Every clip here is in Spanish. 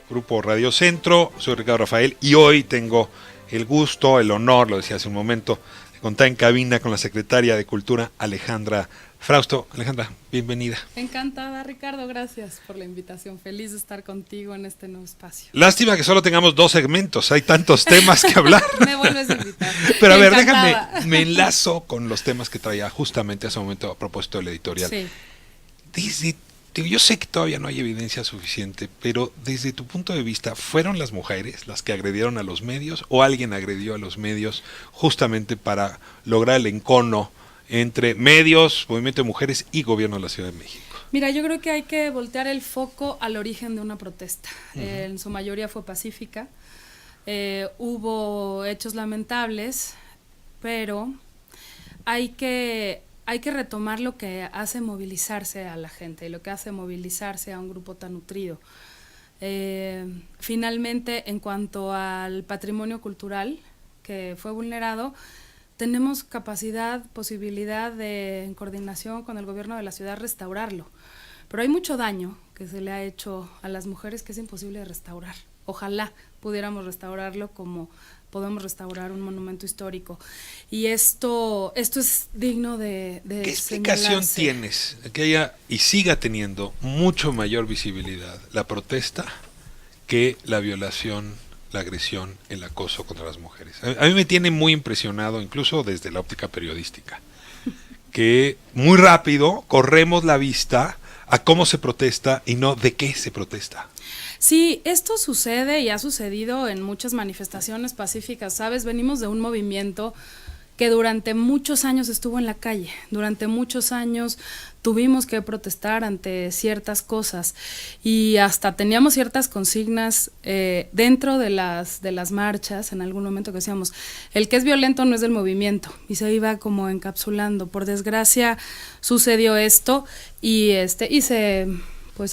Grupo Radio Centro. Soy Ricardo Rafael y hoy tengo el gusto, el honor, lo decía hace un momento, de contar en cabina con la secretaria de Cultura, Alejandra Frausto. Alejandra, bienvenida. Encantada, Ricardo, gracias por la invitación. Feliz de estar contigo en este nuevo espacio. Lástima que solo tengamos 2 segmentos, hay tantos temas que hablar. Me vuelves a invitar. Pero a ver, me enlazo con los temas que traía justamente hace un momento a propósito del editorial. Sí. Yo sé que todavía no hay evidencia suficiente, pero desde tu punto de vista, ¿fueron las mujeres las que agredieron a los medios o alguien agredió a los medios justamente para lograr el encono entre medios, movimiento de mujeres y gobierno de la Ciudad de México? Mira, yo creo que hay que voltear el foco al origen de una protesta. En su mayoría fue pacífica. Hubo hechos lamentables, pero hay que retomar lo que hace movilizarse a la gente, lo que hace movilizarse a un grupo tan nutrido. Finalmente, en cuanto al patrimonio cultural que fue vulnerado, tenemos capacidad, posibilidad de, en coordinación con el gobierno de la ciudad, restaurarlo. Pero hay mucho daño que se le ha hecho a las mujeres que es imposible de restaurar. Ojalá pudiéramos restaurarlo como podemos restaurar un monumento histórico. Y esto es digno de ¿Qué explicación tienes que haya y siga teniendo mucho mayor visibilidad la protesta que la violación, la agresión, el acoso contra las mujeres? A mí me tiene muy impresionado, incluso desde la óptica periodística, que muy rápido corremos la vista a cómo se protesta y no de qué se protesta. Sí, esto sucede y ha sucedido en muchas manifestaciones pacíficas, ¿sabes? Venimos de un movimiento que durante muchos años estuvo en la calle, durante muchos años tuvimos que protestar ante ciertas cosas y hasta teníamos ciertas consignas dentro de las marchas, en algún momento que decíamos, el que es violento no es del movimiento, y se iba como encapsulando. Por desgracia sucedió esto y se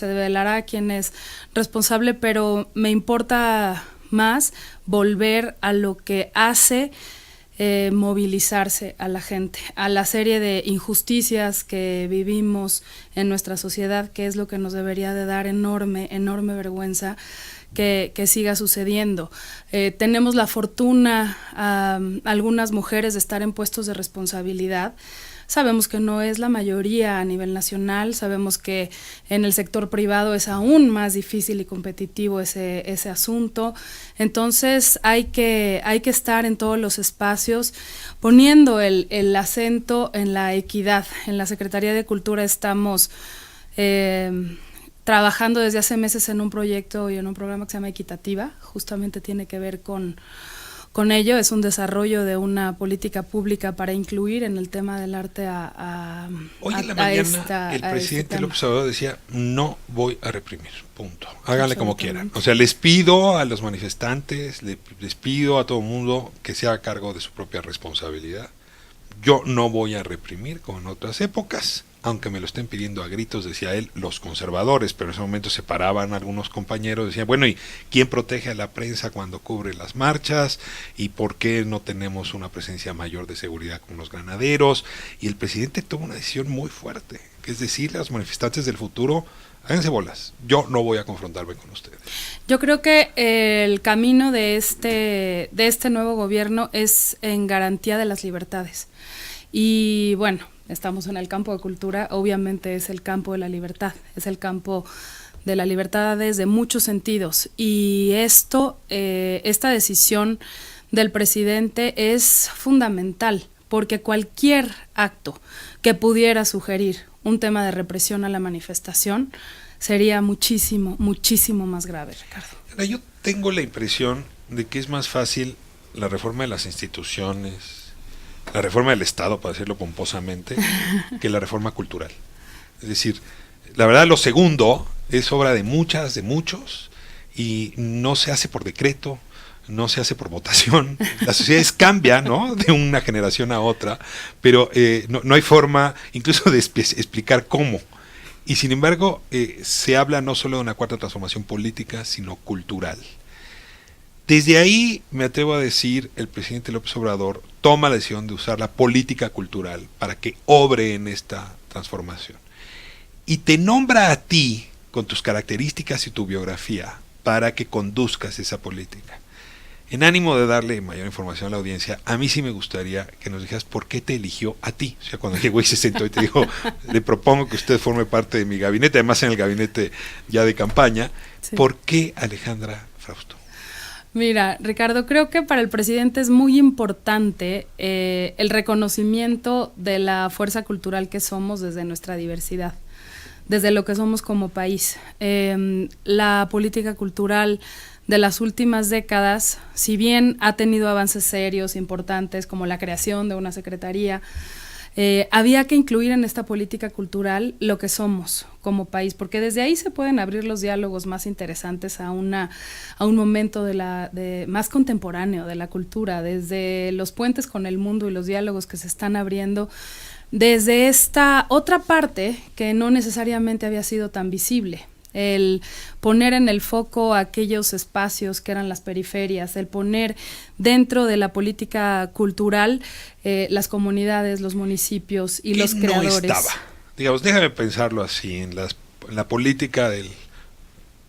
develará quién es responsable, pero me importa más volver a lo que hace movilizarse a la gente, a la serie de injusticias que vivimos en nuestra sociedad, que es lo que nos debería de dar enorme vergüenza que siga sucediendo. Tenemos la fortuna, algunas mujeres, de estar en puestos de responsabilidad. Sabemos que no es la mayoría a nivel nacional, sabemos que en el sector privado es aún más difícil y competitivo ese asunto. Entonces hay que estar en todos los espacios poniendo el acento en la equidad. En la Secretaría de Cultura estamos trabajando desde hace meses en un proyecto y en un programa que se llama Equitativa, justamente tiene que ver con ello. Es un desarrollo de una política pública para incluir en el tema del arte Hoy en la mañana el presidente López Obrador decía, no voy a reprimir, punto, háganle como quieran. O sea, les pido a los manifestantes, les pido a todo el mundo que se haga cargo de su propia responsabilidad. Yo no voy a reprimir como en otras épocas, aunque me lo estén pidiendo a gritos, decía él, los conservadores, pero en ese momento se paraban algunos compañeros, decían, bueno, ¿y quién protege a la prensa cuando cubre las marchas? ¿Y por qué no tenemos una presencia mayor de seguridad con los granaderos? Y el presidente tomó una decisión muy fuerte, que es decirle a los manifestantes del futuro, háganse bolas, yo no voy a confrontarme con ustedes. Yo creo que el camino de este nuevo gobierno es en garantía de las libertades. Y bueno, estamos en el campo de cultura, obviamente es el campo de la libertad, es el campo de la libertad desde muchos sentidos. Y esta decisión del presidente es fundamental, porque cualquier acto que pudiera sugerir un tema de represión a la manifestación sería muchísimo más grave, Ricardo. Yo tengo la impresión de que es más fácil la reforma de las instituciones, la reforma del Estado, para decirlo pomposamente, que la reforma cultural. Es decir, la verdad, lo segundo es obra de muchos, y no se hace por decreto, no se hace por votación. Las sociedades cambian, ¿no?, de una generación a otra, pero no hay forma incluso de explicar cómo. Y sin embargo, se habla no solo de una cuarta transformación política, sino cultural. Desde ahí, me atrevo a decir, el presidente López Obrador toma la decisión de usar la política cultural para que obre en esta transformación. Y te nombra a ti, con tus características y tu biografía, para que conduzcas esa política. En ánimo de darle mayor información a la audiencia, a mí sí me gustaría que nos dijeras por qué te eligió a ti. O sea, cuando llegó y se sentó y te dijo, le propongo que usted forme parte de mi gabinete, además en el gabinete ya de campaña, sí. ¿Por qué Alejandra Frausto? Mira, Ricardo, creo que para el presidente es muy importante el reconocimiento de la fuerza cultural que somos desde nuestra diversidad, desde lo que somos como país. La política cultural de las últimas décadas, si bien ha tenido avances serios, importantes, como la creación de una secretaría, había que incluir en esta política cultural lo que somos como país, porque desde ahí se pueden abrir los diálogos más interesantes a un momento más contemporáneo de la cultura, desde los puentes con el mundo y los diálogos que se están abriendo, desde esta otra parte que no necesariamente había sido tan visible. El poner en el foco aquellos espacios que eran las periferias, el poner dentro de la política cultural las comunidades, los municipios y los creadores. No estaba, digamos, déjame pensarlo así, en la política del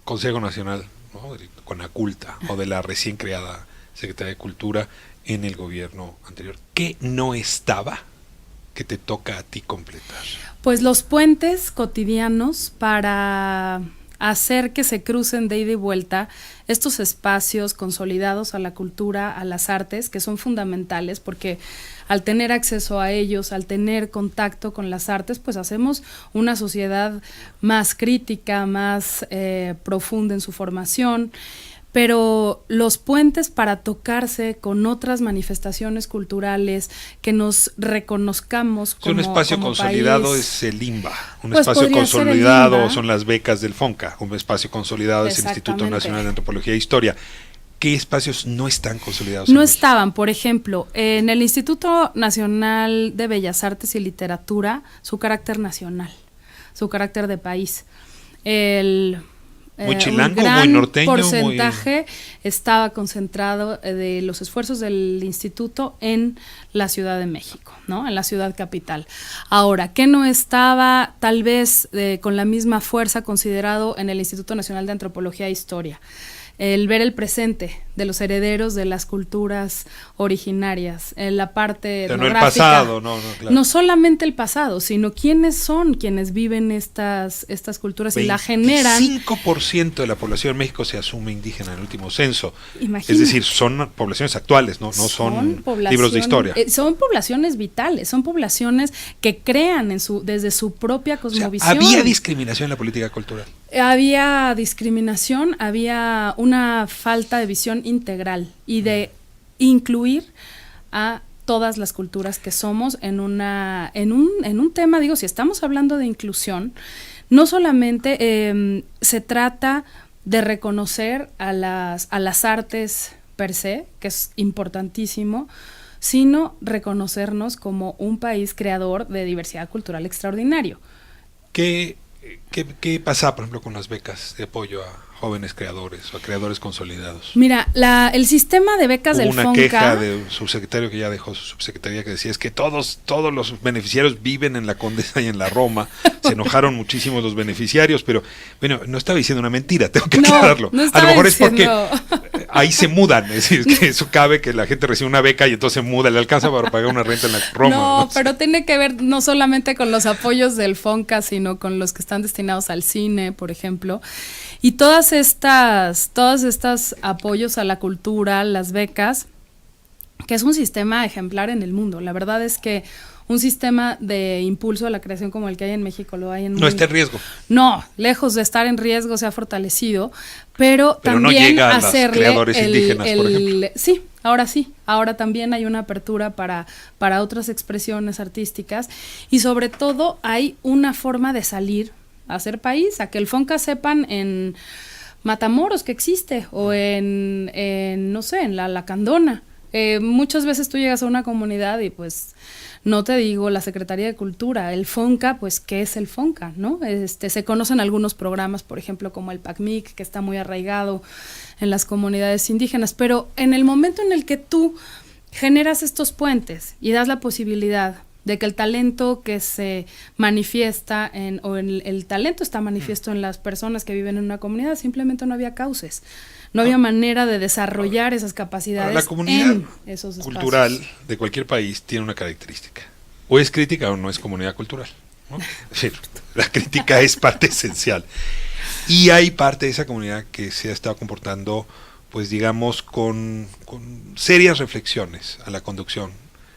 Consejo Nacional, ¿no?, Conaculta, o de la recién creada Secretaría de Cultura en el gobierno anterior. ¿Qué no estaba que te toca a ti completar? Pues los puentes cotidianos para hacer que se crucen de ida y vuelta estos espacios consolidados a la cultura, a las artes, que son fundamentales porque al tener acceso a ellos, al tener contacto con las artes, pues hacemos una sociedad más crítica, más profunda en su formación. Pero los puentes para tocarse con otras manifestaciones culturales, que nos reconozcamos como, un espacio como consolidado país. Es el IMBA, un Pues espacio consolidado son las becas del FONCA, un espacio consolidado es el Instituto Nacional de Antropología e Historia. ¿Qué espacios no están consolidados? No estaban, por ejemplo, en el Instituto Nacional de Bellas Artes y Literatura, su carácter nacional, su carácter de país. Muy chilango, un gran muy norteño. Porcentaje estaba concentrado de los esfuerzos del instituto en la Ciudad de México, ¿no? En la ciudad capital. Ahora, ¿qué no estaba tal vez con la misma fuerza considerado en el Instituto Nacional de Antropología e Historia? El ver el presente de los herederos de las culturas originarias, en la parte etnográfica. No el pasado, claro. No solamente el pasado, sino quiénes son quienes viven estas culturas y la generan. 5% de la población de México se asume indígena en el último censo. Imagínate. Es decir, son poblaciones actuales, no son libros de historia. Son poblaciones vitales, son poblaciones que crean desde su propia cosmovisión. O sea, ¿había discriminación en la política cultural? Había discriminación, había una falta de visión integral y de incluir a todas las culturas que somos en un tema, digo, si estamos hablando de inclusión, no solamente se trata de reconocer a las artes per se, que es importantísimo, sino reconocernos como un país creador de diversidad cultural extraordinario. ¿Qué pasa, por ejemplo, con las becas de apoyo a jóvenes creadores o a creadores consolidados? Mira, el sistema de becas del FONCA... Hubo una queja de un subsecretario que ya dejó su subsecretaría que decía es que todos los beneficiarios viven en la Condesa y en la Roma. Se enojaron muchísimo los beneficiarios, pero bueno, no estaba diciendo una mentira, tengo que aclararlo. No a lo mejor diciendo... es porque ahí se mudan, es decir, que eso cabe que la gente recibe una beca y entonces se muda, le alcanza para pagar una renta en la Roma. No, pero tiene que ver no solamente con los apoyos del FONCA, sino con los que están destinados al cine, por ejemplo. Y todas estas apoyos a la cultura, las becas, que es un sistema ejemplar en el mundo. La verdad es que un sistema de impulso a la creación como el que hay en México lo hay en no está en riesgo. No, lejos de estar en riesgo, se ha fortalecido, pero también no llega a hacerle los creadores indígenas, por ejemplo. Sí, ahora también hay una apertura para otras expresiones artísticas y sobre todo hay una forma de salir a ser país, a que el FONCA sepan en Matamoros que existe o en no sé, en la Lacandona. Muchas veces tú llegas a una comunidad y pues no te digo la Secretaría de Cultura, el FONCA, pues ¿qué es el FONCA? ¿No? Se conocen algunos programas, por ejemplo, como el PACMIC, que está muy arraigado en las comunidades indígenas, pero en el momento en el que tú generas estos puentes y das la posibilidad de que el talento que se manifiesta el talento está manifiesto en las personas que viven en una comunidad, simplemente no había cauces, no había manera de desarrollar esas capacidades. La comunidad en esos espacios cultural de cualquier país tiene una característica, o es crítica o no es comunidad cultural, ¿no? La crítica es parte esencial, y hay parte de esa comunidad que se ha estado comportando, pues digamos, con serias reflexiones a la conducción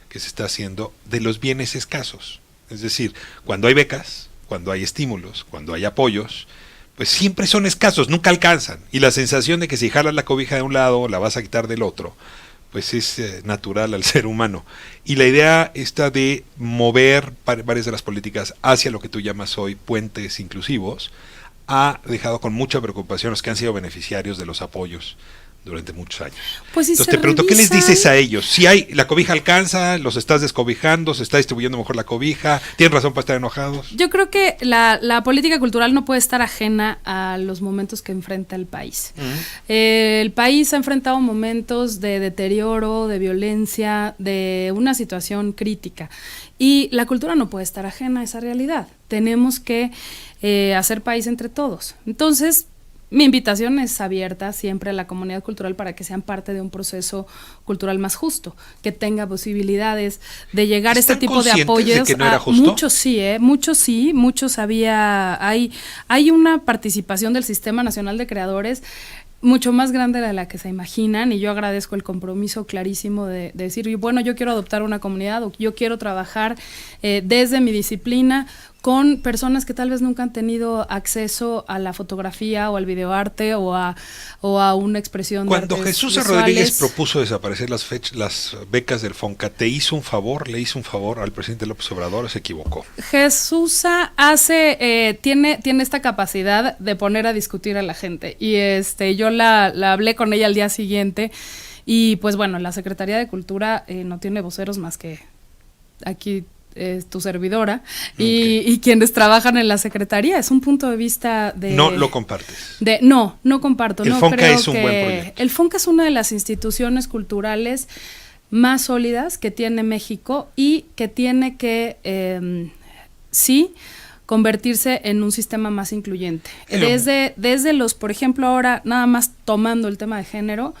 que se está haciendo de los bienes escasos. Es decir, cuando hay becas, cuando hay estímulos, cuando hay apoyos, pues siempre son escasos, nunca alcanzan. Y la sensación de que si jalas la cobija de un lado, la vas a quitar del otro, pues es natural al ser humano. Y la idea está de mover varias de las políticas hacia lo que tú llamas hoy puentes inclusivos, ha dejado con mucha preocupación los que han sido beneficiarios de los apoyos durante muchos años. Pues si entonces te pregunto, ¿qué les dices a ellos? Si hay, la cobija alcanza, los estás descobijando, se está distribuyendo mejor la cobija, ¿tienen razón para estar enojados? Yo creo que la política cultural no puede estar ajena a los momentos que enfrenta el país. El país ha enfrentado momentos de deterioro, de violencia, de una situación crítica, y la cultura no puede estar ajena a esa realidad. Tenemos que hacer país entre todos. Entonces, mi invitación es abierta siempre a la comunidad cultural para que sean parte de un proceso cultural más justo, que tenga posibilidades de llegar a este tipo de apoyos. ¿De que no era justo? Muchos había, hay una participación del Sistema Nacional de Creadores mucho más grande de la que se imaginan, y yo agradezco el compromiso clarísimo de decir, bueno, yo quiero adoptar una comunidad, o yo quiero trabajar desde mi disciplina con personas que tal vez nunca han tenido acceso a la fotografía o al videoarte o a una expresión Cuando de artes Jesús visuales. Rodríguez propuso desaparecer las becas del FONCA, ¿te hizo un favor, le hizo un favor al presidente López Obrador o se equivocó? Jesús tiene esta capacidad de poner a discutir a la gente, y yo la hablé con ella al día siguiente, y pues bueno, la Secretaría de Cultura no tiene voceros más que aquí tu servidora, y quienes trabajan en la Secretaría. Es un punto de vista de... No lo compartes. No comparto. El FONCA es un buen proyecto. El FONCA es una de las instituciones culturales más sólidas que tiene México, y que tiene que, sí, convertirse en un sistema más incluyente. Desde los, por ejemplo, ahora, nada más tomando el tema de género,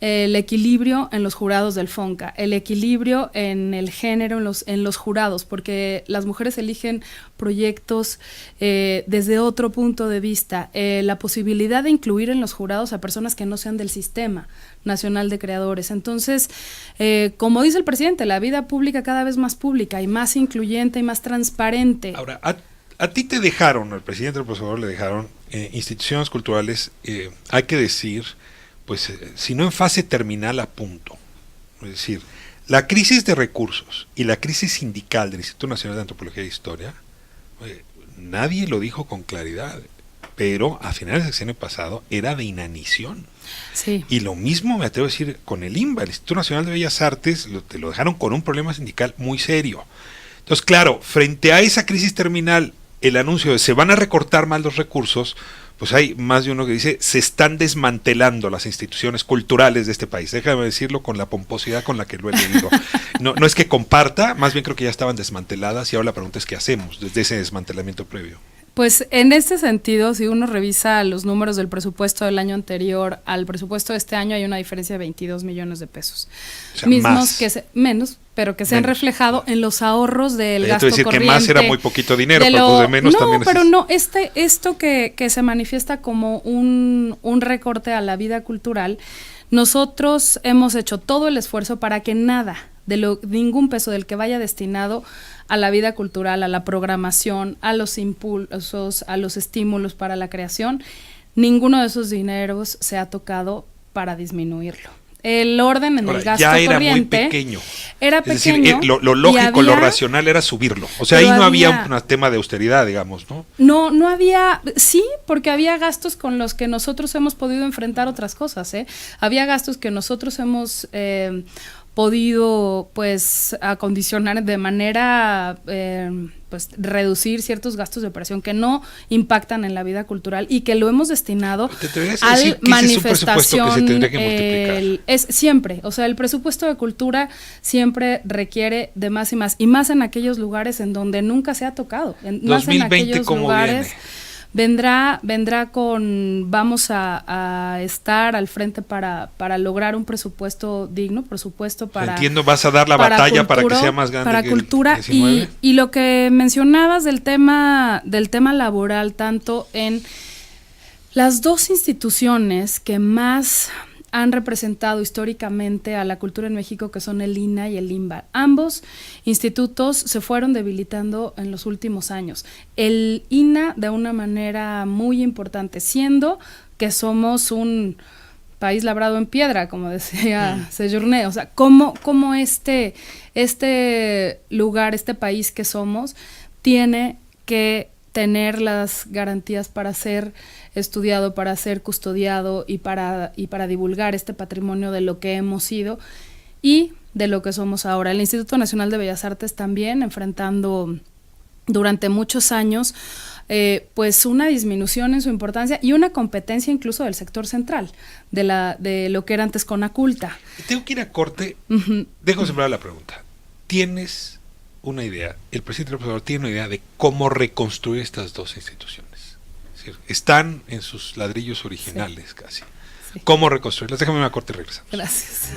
el equilibrio en los jurados del FONCA, el equilibrio en el género en los jurados, porque las mujeres eligen proyectos desde otro punto de vista, la posibilidad de incluir en los jurados a personas que no sean del Sistema Nacional de Creadores. Entonces, como dice el presidente, la vida pública cada vez más pública y más incluyente y más transparente. Ahora, a ti te dejaron, al presidente López Obrador le dejaron instituciones culturales, hay que decir, pues si no en fase terminal, a punto. Es decir, la crisis de recursos y la crisis sindical del Instituto Nacional de Antropología e Historia, nadie lo dijo con claridad, pero a finales del sexenio pasado era de inanición. Sí. Y lo mismo me atrevo a decir con el INBA, el Instituto Nacional de Bellas Artes, te lo dejaron con un problema sindical muy serio. Entonces, claro, frente a esa crisis terminal, el anuncio de se van a recortar más los recursos, pues hay más de uno que dice, se están desmantelando las instituciones culturales de este país. Déjame decirlo con la pomposidad con la que lo he leído. No es que comparta, más bien creo que ya estaban desmanteladas, y ahora la pregunta es ¿qué hacemos desde ese desmantelamiento previo? Pues en este sentido, si uno revisa los números del presupuesto del año anterior al presupuesto de este año, hay una diferencia de 22 millones de pesos. O sea, mismos más. Menos, pero que se han reflejado en los ahorros del gasto decir corriente. Que más era muy poquito dinero, pero pues de menos no, también pero es... no, esto que se manifiesta como un recorte a la vida cultural, nosotros hemos hecho todo el esfuerzo para que ningún peso del que vaya destinado a la vida cultural, a la programación, a los impulsos, a los estímulos para la creación, ninguno de esos dineros se ha tocado para disminuirlo. El orden en el gasto ya era corriente muy pequeño. Era pequeño. Es decir, lo lógico, lo racional era subirlo. O sea, ahí no había un tema de austeridad, digamos, ¿no? No había, sí, porque había gastos con los que nosotros hemos podido enfrentar otras cosas, ¿eh? Había gastos que nosotros hemos podido pues acondicionar de manera pues reducir ciertos gastos de operación que no impactan en la vida cultural y que lo hemos destinado a manifestación. Es siempre, o sea, el presupuesto de cultura siempre requiere de más y más en aquellos lugares en donde nunca se ha tocado, más 2020, en aquellos lugares. Viene? Vendrá vamos a estar al frente para lograr un presupuesto digno, presupuesto para... Entiendo, vas a dar la batalla para que sea más grande para que cultura el 19. Y lo que mencionabas del tema laboral, tanto en las dos instituciones que más han representado históricamente a la cultura en México, que son el INA y el INBA. Ambos institutos se fueron debilitando en los últimos años. El INA de una manera muy importante, siendo que somos un país labrado en piedra, como decía Sejourné. O sea, cómo este lugar, este país que somos, tiene que tener las garantías para ser estudiado, para ser custodiado y para divulgar este patrimonio de lo que hemos sido y de lo que somos ahora. El Instituto Nacional de Bellas Artes también enfrentando durante muchos años pues una disminución en su importancia y una competencia incluso del sector central, de lo que era antes Conaculta. Tengo que ir a corte. Dejo sembrar la pregunta. ¿Tienes una idea, el presidente López Obrador tiene una idea de cómo reconstruir estas dos instituciones? Es decir, están en sus ladrillos originales, sí, casi. Sí. ¿Cómo reconstruirlas? Déjame una corte y regresamos. Gracias.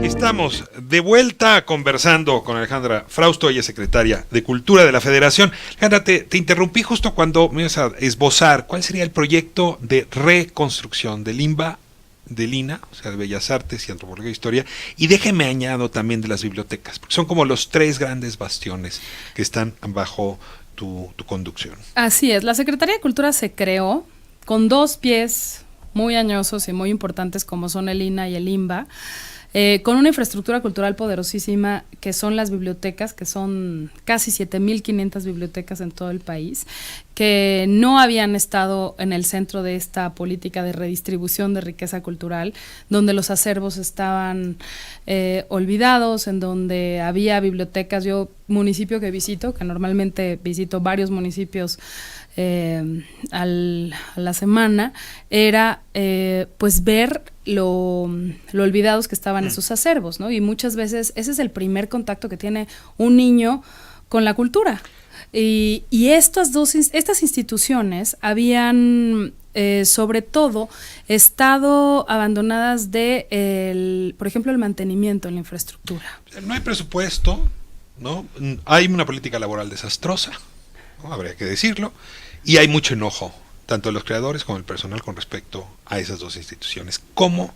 Estamos de vuelta conversando con Alejandra Frausto, ella es secretaria de Cultura de la Federación. Alejandra, te interrumpí justo cuando me ibas a esbozar cuál sería el proyecto de reconstrucción del INBA, del INA, o sea, de Bellas Artes y Antropología e Historia, y déjeme añado también de las bibliotecas, porque son como los tres grandes bastiones que están bajo tu conducción. Así es, la Secretaría de Cultura se creó con dos pies muy añosos y muy importantes como son el INA y el INBA, con una infraestructura cultural poderosísima que son las bibliotecas, que son casi 7,500 bibliotecas en todo el país, que no habían estado en el centro de esta política de redistribución de riqueza cultural, donde los acervos estaban olvidados, en donde había bibliotecas. Yo, municipio que visito, que normalmente visito varios municipios a la semana, era pues ver lo olvidados que estaban esos acervos, ¿no? Y muchas veces ese es el primer contacto que tiene un niño con la cultura. Y estas instituciones habían sobre todo estado abandonadas por ejemplo, el mantenimiento en la infraestructura. No hay presupuesto, ¿no? Hay una política laboral desastrosa, ¿no? Habría que decirlo, y hay mucho enojo, tanto de los creadores como del personal con respecto a esas dos instituciones. ¿Cómo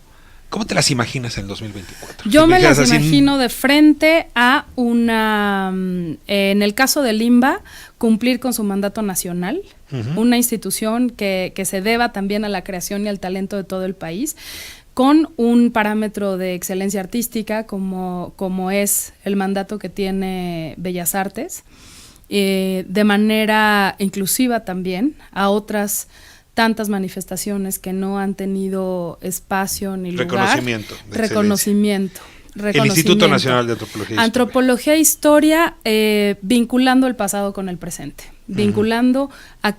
te las imaginas en el 2024? Yo me las imagino de frente a en el caso del INBA, cumplir con su mandato nacional, una institución que se deba también a la creación y al talento de todo el país, con un parámetro de excelencia artística como es el mandato que tiene Bellas Artes, de manera inclusiva también a otras tantas manifestaciones que no han tenido espacio ni lugar. Reconocimiento. El Instituto Nacional de Antropología e Historia, vinculando el pasado con el presente, vinculando a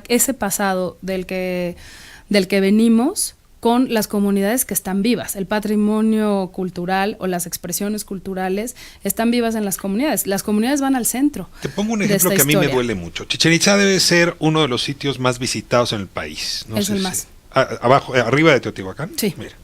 ese pasado del que venimos con las comunidades que están vivas. El patrimonio cultural o las expresiones culturales están vivas en las comunidades. Las comunidades van al centro. Te pongo un ejemplo que a mí me duele mucho. Chichén Itzá debe ser uno de los sitios más visitados en el país. No es sé el más. Arriba de Teotihuacán. Sí. Mira.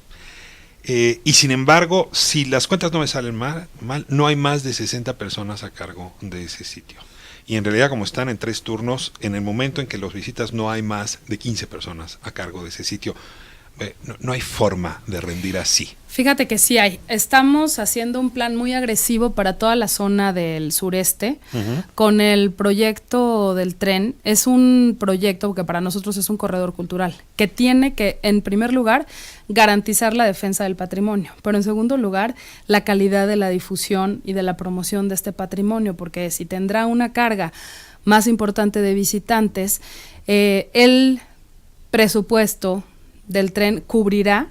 Y sin embargo, si las cuentas no me salen mal, no hay más de 60 personas a cargo de ese sitio. Y en realidad, como están en 3 turnos, en el momento en que los visitas no hay más de 15 personas a cargo de ese sitio. No hay forma de rendir así. Fíjate que sí hay. Estamos haciendo un plan muy agresivo para toda la zona del sureste, con el proyecto del tren. Es un proyecto que para nosotros es un corredor cultural, que tiene que, en primer lugar, garantizar la defensa del patrimonio, pero en segundo lugar, la calidad de la difusión y de la promoción de este patrimonio, porque si tendrá una carga más importante de visitantes, el presupuesto del tren cubrirá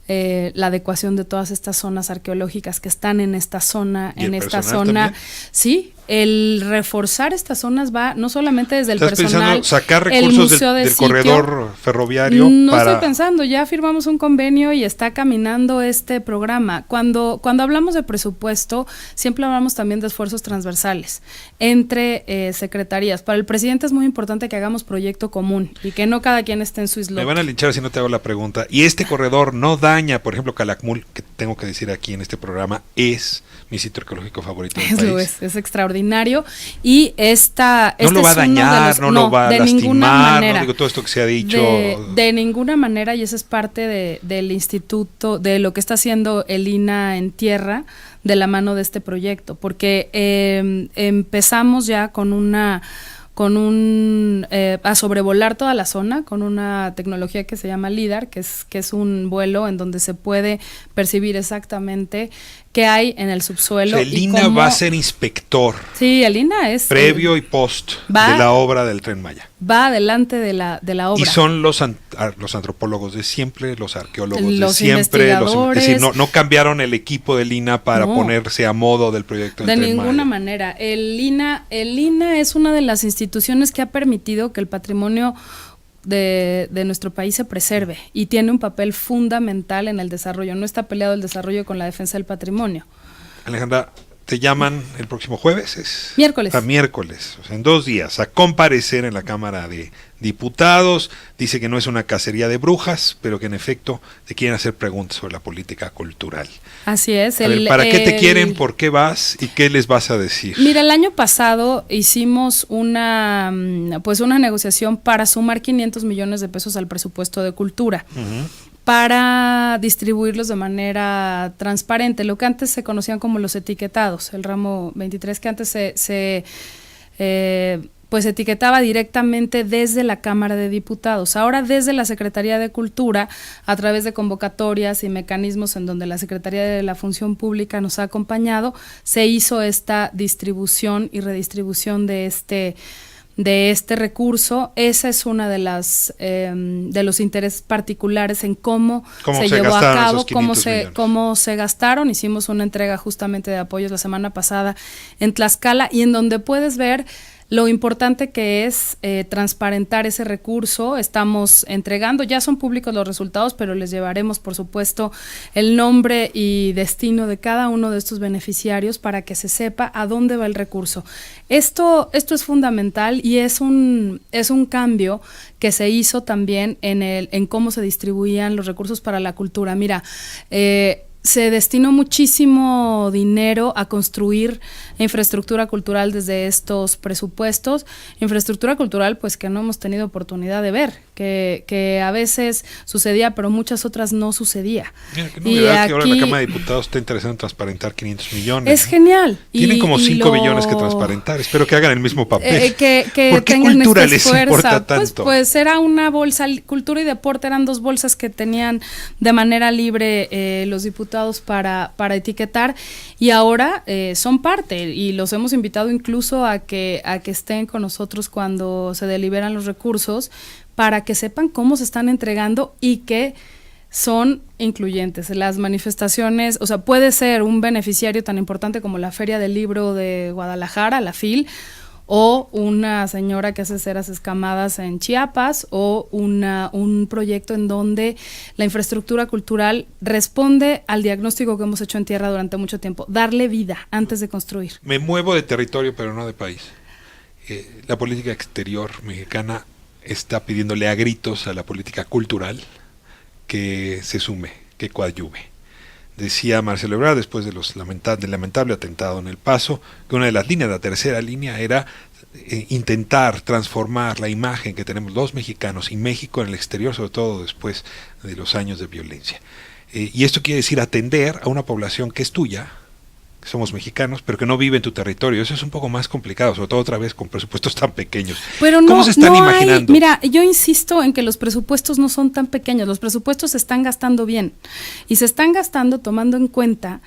la adecuación de todas estas zonas arqueológicas que están en esta zona, ¿Y en el esta personal zona. también? Sí, el reforzar estas zonas va no solamente desde el ¿Estás personal, pensando sacar el recursos museo del sitio. corredor ferroviario No para...? estoy pensando, ya firmamos un convenio y está caminando este programa. Cuando hablamos de presupuesto, siempre hablamos también de esfuerzos transversales entre secretarías. Para el presidente es muy importante que hagamos proyecto común y que no cada quien esté en su islote. Me van a linchar si no te hago la pregunta. Y este corredor no daña, por ejemplo, Calakmul, que tengo que decir aquí en este programa, es mi sitio arqueológico favorito del país. Es extraordinario. Y No lo va a dañar, no lo va a lastimar, no digo todo esto que se ha dicho. De ninguna manera, y esa es parte del instituto, de lo que está haciendo el INAH en tierra, de la mano de este proyecto, porque empezamos ya a sobrevolar toda la zona con una tecnología que se llama LIDAR, que es un vuelo en donde se puede percibir exactamente qué hay en el subsuelo. O sea, el INAH va a ser inspector. Sí, el INAH es previo y post de la obra del Tren Maya. Va adelante de la obra. Y son los antropólogos de siempre, los arqueólogos los de siempre. Investigadores. Es decir, no cambiaron el equipo del INAH para ponerse a modo del proyecto del De Tren ninguna Maya. manera. El INAH es una de las instituciones que ha permitido que el patrimonio de nuestro país se preserve y tiene un papel fundamental en el desarrollo. No está peleado el desarrollo con la defensa del patrimonio. Alejandra, te llaman el próximo jueves. Miércoles. Miércoles, o sea, en 2 días, a comparecer en la Cámara de Diputados. Dice que no es una cacería de brujas, pero que en efecto te quieren hacer preguntas sobre la política cultural. Así es. A ver, ¿para qué te quieren? ¿Por qué vas? ¿Y qué les vas a decir? Mira, el año pasado hicimos una negociación para sumar 500 millones de pesos al presupuesto de cultura. Para distribuirlos de manera transparente, lo que antes se conocían como los etiquetados, el ramo 23 que antes se etiquetaba directamente desde la Cámara de Diputados. Ahora desde la Secretaría de Cultura, a través de convocatorias y mecanismos en donde la Secretaría de la Función Pública nos ha acompañado, se hizo esta distribución y redistribución de este recurso. Esa es una de los intereses particulares en cómo se llevó a cabo, cómo se gastaron. Hicimos una entrega justamente de apoyos la semana pasada en Tlaxcala y en donde puedes ver lo importante que es transparentar ese recurso. Estamos entregando, ya son públicos los resultados, pero les llevaremos, por supuesto, el nombre y destino de cada uno de estos beneficiarios para que se sepa a dónde va el recurso. Esto es fundamental y es un cambio que se hizo también en cómo se distribuían los recursos para la cultura. Mira, se destinó muchísimo dinero a construir infraestructura cultural desde estos presupuestos, infraestructura cultural pues que no hemos tenido oportunidad de ver, que a veces sucedía, pero muchas otras no sucedía. Mira, qué novedad que ahora la Cámara de Diputados está interesada en transparentar 500 millones. Es genial. Tienen como 5 billones que transparentar, espero que hagan el mismo papel. Que ¿Por qué tengan cultura esta les fuerza? importa tanto? Pues era una bolsa, cultura y deporte eran 2 bolsas que tenían de manera libre los diputados para etiquetar y ahora son parte y los hemos invitado incluso a que estén con nosotros cuando se deliberan los recursos para que sepan cómo se están entregando y que son incluyentes. Las manifestaciones, o sea, puede ser un beneficiario tan importante como la Feria del Libro de Guadalajara, la FIL, o una señora que hace ceras escamadas en Chiapas, o un proyecto en donde la infraestructura cultural responde al diagnóstico que hemos hecho en tierra durante mucho tiempo, darle vida antes de construir. Me muevo de territorio, pero no de país. La política exterior mexicana está pidiéndole a gritos a la política cultural que se sume, que coadyuve. Decía Marcelo Ebrard, después del lamentable atentado en El Paso, que una de las líneas, la tercera línea, era intentar transformar la imagen que tenemos los mexicanos y México en el exterior, sobre todo después de los años de violencia. Y esto quiere decir atender a una población que es tuya, que somos mexicanos, pero que no vive en tu territorio. Eso es un poco más complicado, sobre todo otra vez con presupuestos tan pequeños. Pero ¿Cómo se están imaginando? Mira, yo insisto en que los presupuestos no son tan pequeños, los presupuestos se están gastando bien y se están gastando tomando en cuenta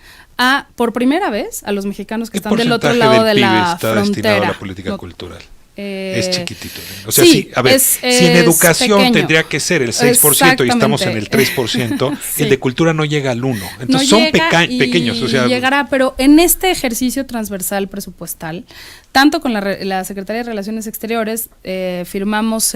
por primera vez a los mexicanos que están del otro lado de la está frontera. destinado a la política cultural? es chiquitito. O sea, sí, sí, a ver, si en educación pequeño. Tendría que ser el 6% y estamos en el 3%, sí. El de cultura no llega al 1%. Entonces no son pequeños. O sea, llegará, pero en este ejercicio transversal presupuestal, tanto con la Secretaría de Relaciones Exteriores, firmamos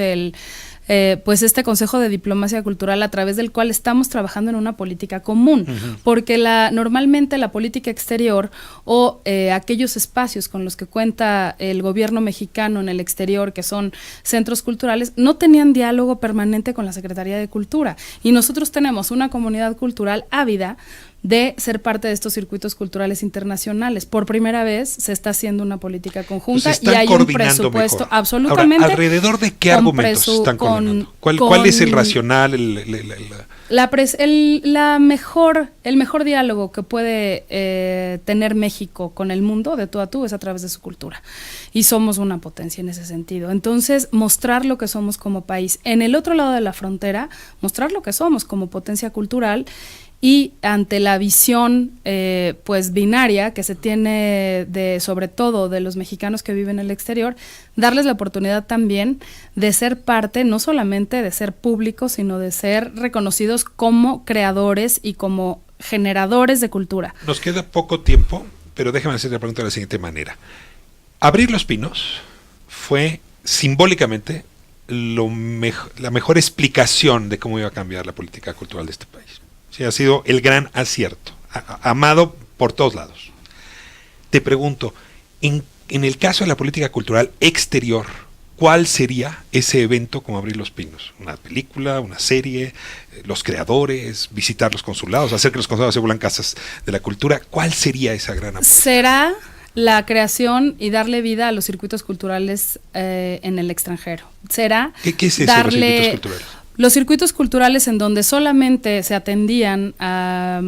pues este Consejo de Diplomacia Cultural, a través del cual estamos trabajando en una política común, porque normalmente la política exterior o aquellos espacios con los que cuenta el gobierno mexicano en el exterior, que son centros culturales, no tenían diálogo permanente con la Secretaría de Cultura, y nosotros tenemos una comunidad cultural ávida de ser parte de estos circuitos culturales internacionales. Por primera vez se está haciendo una política conjunta y hay un presupuesto mejor. Absolutamente. Ahora, ¿alrededor de qué argumentos están coordinando? ¿Cuál es el racional? El mejor diálogo que puede tener México con el mundo de tú a tú es a través de su cultura, y somos una potencia en ese sentido. Entonces, mostrar lo que somos como país. En el otro lado de la frontera, mostrar lo que somos como potencia cultural. Y ante la visión pues binaria que se tiene sobre todo de los mexicanos que viven en el exterior, darles la oportunidad también de ser parte, no solamente de ser públicos, sino de ser reconocidos como creadores y como generadores de cultura. Nos queda poco tiempo, pero déjame hacer la pregunta de la siguiente manera. Abrir Los Pinos fue simbólicamente la mejor explicación de cómo iba a cambiar la política cultural de este país. Sí, ha sido el gran acierto, amado por todos lados. Te pregunto, en el caso de la política cultural exterior, ¿cuál sería ese evento como Abrir Los Pinos? ¿Una película, una serie, los creadores, visitar los consulados, hacer que los consulados se vuelvan casas de la cultura? ¿Cuál sería esa gran apuesta? Será la creación y darle vida a los circuitos culturales en el extranjero. Será ¿Qué es eso, los circuitos culturales? Los circuitos culturales en donde solamente se atendían a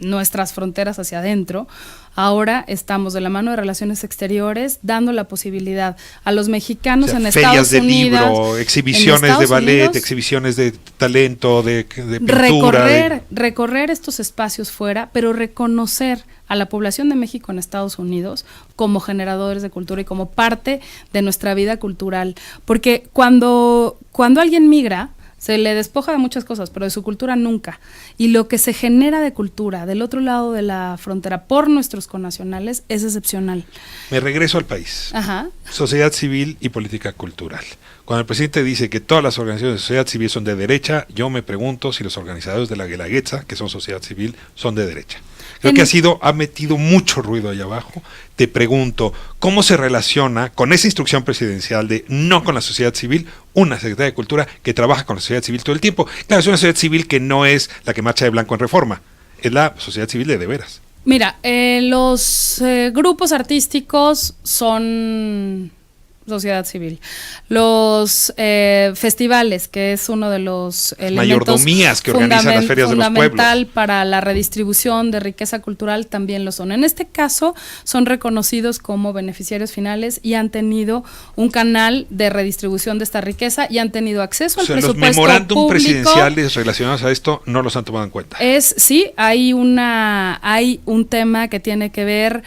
nuestras fronteras hacia adentro, ahora estamos de la mano de Relaciones Exteriores dando la posibilidad a los mexicanos, o sea, en Estados Unidos, ferias de libro, exhibiciones de ballet, exhibiciones de talento, de pintura. Recorrer estos espacios fuera, pero reconocer a la población de México en Estados Unidos como generadores de cultura y como parte de nuestra vida cultural. Porque cuando alguien migra, se le despoja de muchas cosas, pero de su cultura nunca. Y lo que se genera de cultura del otro lado de la frontera por nuestros connacionales es excepcional. Me regreso al país. Ajá. Sociedad civil y política cultural. Cuando el presidente dice que todas las organizaciones de sociedad civil son de derecha, yo me pregunto si los organizadores de la Guelaguetza, que son sociedad civil, son de derecha. Creo que ha metido mucho ruido allá abajo. Te pregunto, ¿cómo se relaciona con esa instrucción presidencial de no con la sociedad civil, una Secretaría de Cultura que trabaja con la sociedad civil todo el tiempo? Claro, es una sociedad civil que no es la que marcha de blanco en Reforma, es la sociedad civil de veras. Mira, los grupos artísticos son sociedad civil. Los festivales, que es uno de los elementos mayordomías que organizan las ferias de los pueblos, fundamental para la redistribución de riqueza cultural, también lo son. En este caso, son reconocidos como beneficiarios finales y han tenido un canal de redistribución de esta riqueza y han tenido acceso al presupuesto público. Los memorándum presidenciales relacionados a esto no los han tomado en cuenta. Sí, hay un tema que tiene que ver,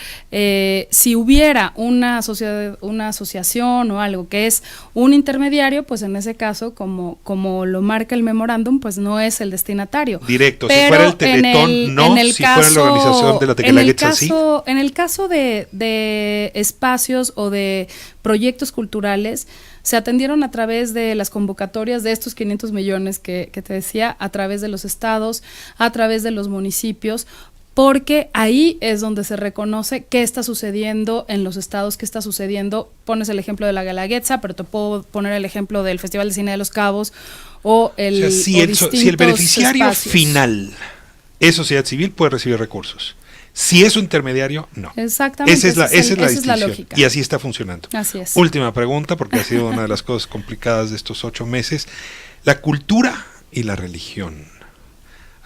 si hubiera una asociación o algo que es un intermediario, pues en ese caso, como lo marca el memorándum, pues no es el destinatario. Directo, pero si fuera el Teletón, si fuera la organización de la Guelaguetza, sí. En el caso de espacios o de proyectos culturales, se atendieron a través de las convocatorias de estos 500 millones que te decía, a través de los estados, a través de los municipios, porque ahí es donde se reconoce qué está sucediendo en los estados, qué está sucediendo. Pones el ejemplo de la Guelaguetza, pero te puedo poner el ejemplo del Festival de Cine de Los Cabos o si el beneficiario final es sociedad civil, puede recibir recursos. Si es un intermediario, no. Exactamente. Esa es la lógica. Y así está funcionando. Así es. Última pregunta, porque ha sido una de las cosas complicadas de estos 8 meses. La cultura y la religión.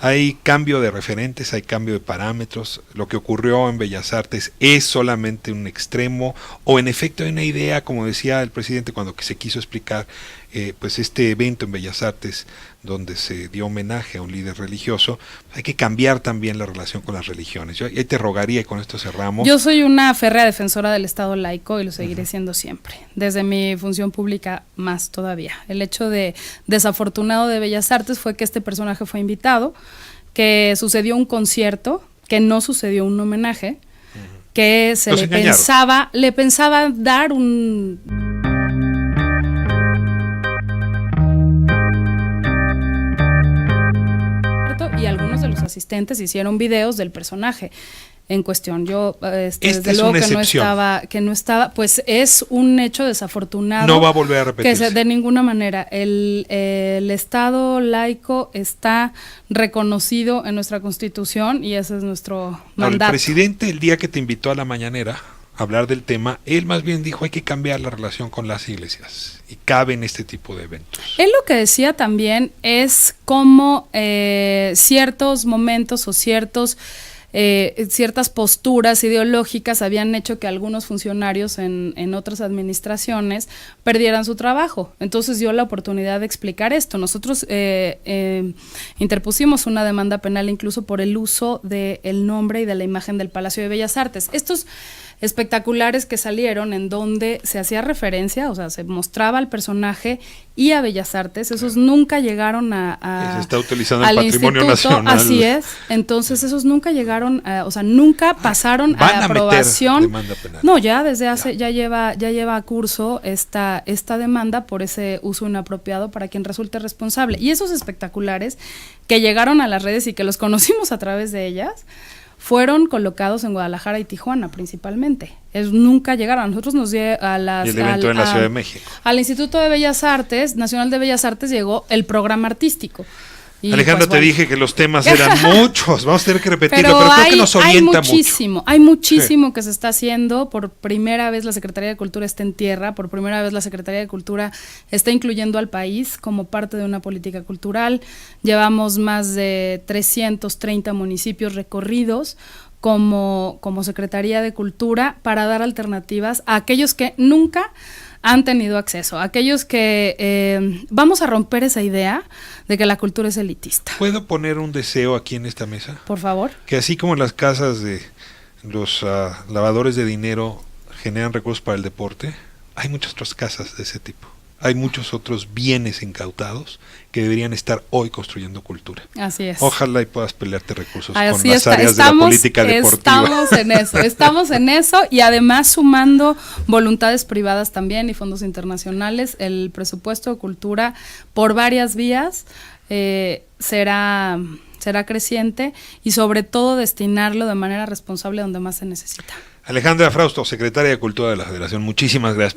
Hay cambio de referentes, hay cambio de parámetros. Lo que ocurrió en Bellas Artes es solamente un extremo, o en efecto hay una idea, como decía el presidente cuando que se quiso explicar pues este evento en Bellas Artes donde se dio homenaje a un líder religioso. Hay que cambiar también la relación con las religiones. Yo ahí te rogaría, y con esto cerramos. Yo soy una férrea defensora del Estado laico y lo seguiré siendo siempre, desde mi función pública más todavía. El hecho desafortunado de Bellas Artes fue que este personaje fue invitado, que sucedió un concierto, que no sucedió un homenaje, que se le pensaba dar un... y algunos de los asistentes hicieron videos del personaje en cuestión. Yo desde luego que no estaba, pues es un hecho desafortunado. No va a volver a repetirse. De ninguna manera. El Estado laico está reconocido en nuestra Constitución y ese es nuestro mandato. El presidente, el día que te invitó a la mañanera a hablar del tema, él más bien dijo hay que cambiar la relación con las iglesias y cabe en este tipo de eventos. Él lo que decía también es cómo ciertos momentos o ciertas posturas ideológicas habían hecho que algunos funcionarios en otras administraciones perdieran su trabajo. Entonces dio la oportunidad de explicar esto. Nosotros interpusimos una demanda penal incluso por el uso del nombre y de la imagen del Palacio de Bellas Artes. Estos espectaculares que salieron en donde se hacía referencia, o sea, se mostraba al personaje y a Bellas Artes, esos nunca llegaron se está utilizando el patrimonio nacional. Así es, entonces esos nunca llegaron, o sea, nunca pasaron a aprobación. Demanda penal. No, ya desde hace, ya lleva a curso esta demanda por ese uso inapropiado para quien resulte responsable. Y esos espectaculares que llegaron a las redes y que los conocimos a través de ellas, fueron colocados en Guadalajara y Tijuana principalmente. Nunca llegaron. A nosotros nos dio y el evento en la Ciudad de México. Al Instituto de Bellas Artes, Nacional de Bellas Artes, llegó el programa artístico. Y Alejandro, pues, te dije que los temas eran muchos, vamos a tener que repetirlo, pero creo que nos orienta mucho. Hay muchísimo que se está haciendo. Por primera vez la Secretaría de Cultura está en tierra, por primera vez la Secretaría de Cultura está incluyendo al país como parte de una política cultural. Llevamos más de 330 municipios recorridos como Secretaría de Cultura para dar alternativas a aquellos que nunca han tenido acceso, aquellos que vamos a romper esa idea de que la cultura es elitista. ¿Puedo poner un deseo aquí en esta mesa? Por favor. Que así como en las casas de los lavadores de dinero generan recursos para el deporte, hay muchas otras casas de ese tipo. Hay muchos otros bienes incautados que deberían estar hoy construyendo cultura. Así es. Ojalá y puedas pelearte recursos así con las áreas de la política deportiva. Estamos en eso y además sumando voluntades privadas también y fondos internacionales. El presupuesto de cultura por varias vías será creciente y sobre todo destinarlo de manera responsable donde más se necesita. Alejandra Frausto, secretaria de Cultura de la Federación, muchísimas gracias.